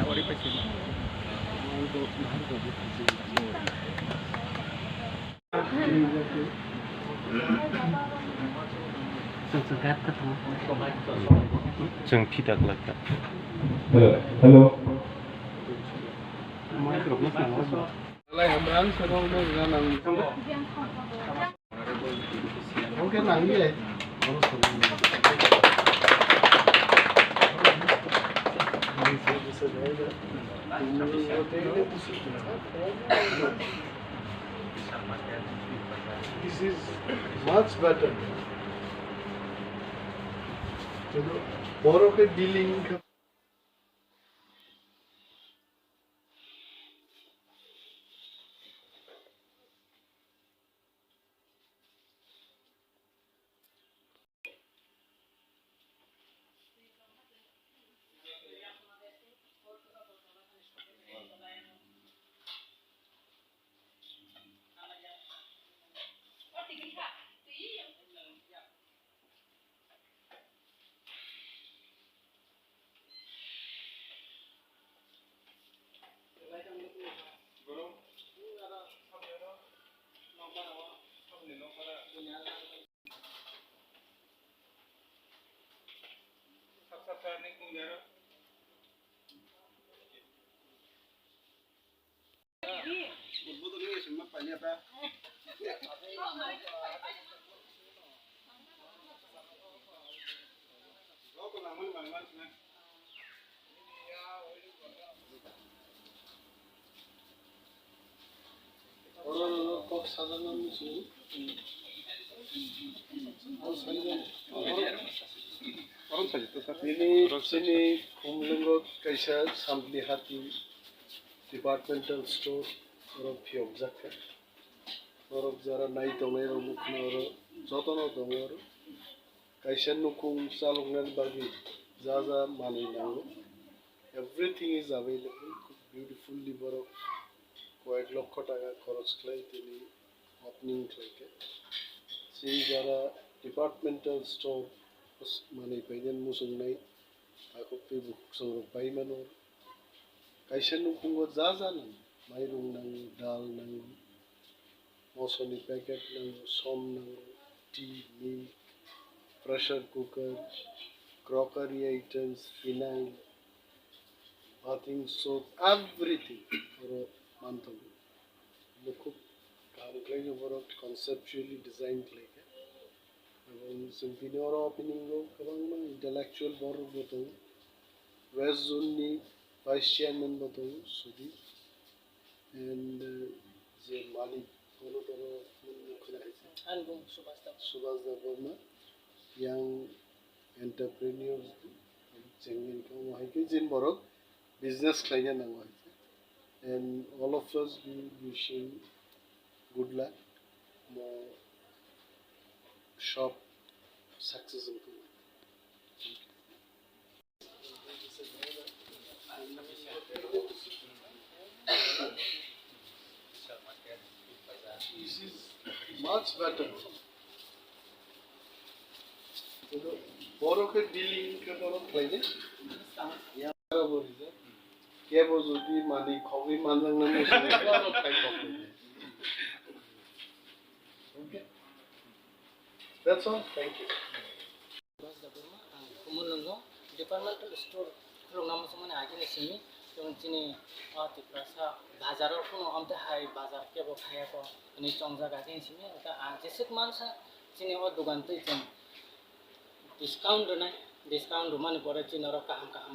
सावरी पैसे जों फिथा लाखा hello This is much better. Borok dealing. Sampli Hati Depermental store or phiyokgui or jara nai tongai ro or jotono tongo kaisa nukung salungnar bagi jaja mani nango everything is available beautifully borok কয়েক লক্ষ টাকা খরচ করে তিনি opening থেকে সেই যারা departmental store মানে বাইরেন মুসুংনাই তাকে পেবুক সংরক বাইমানো কাইসা নুকুঙ্গো যা জানেন মাইরং নাঙ্গো ডাল নাঙ্গো মশলি প্যাকেট নাঙ্গো সম নাঙ্গো tea milk pressure cooker crockery items phenyl bathing soap everything for a month ago look like over conceptually designed like এবং সিম্পলি ওর ওপেনিং এবং ইন্টেলেকচুয়াল বড় মতো ওয়েস্ট জোননি ভাইস চেয়ারম্যান মতো সুদী এন্ড যে মালিক কোনো বড় মুখে আছে আনবো সুভাষ দেববর্মা ইয়াং এন্টারপ্রেনিউরস চেঙ্গিন কাম হাইকে জিন বড় বিজনেস ক্লাইয়া নাও আছে and all of us we wishing good luck more shop successful. This is much better. Borok dealing ke borok laine. Ya borok je. Ke bojudi mani khobi manjang na musuh borok khai khobi. Okay. That's all. Thank you. Debbarma ang kumulong Depermental store kulong naman sa mga akin sini yung sini Tiprasa bazar ko amte hai bazar ke bo khaya ko ni chongja ga tin sini ta jesik mansa sini o dugan tu discount na discount man pore sini Rwkha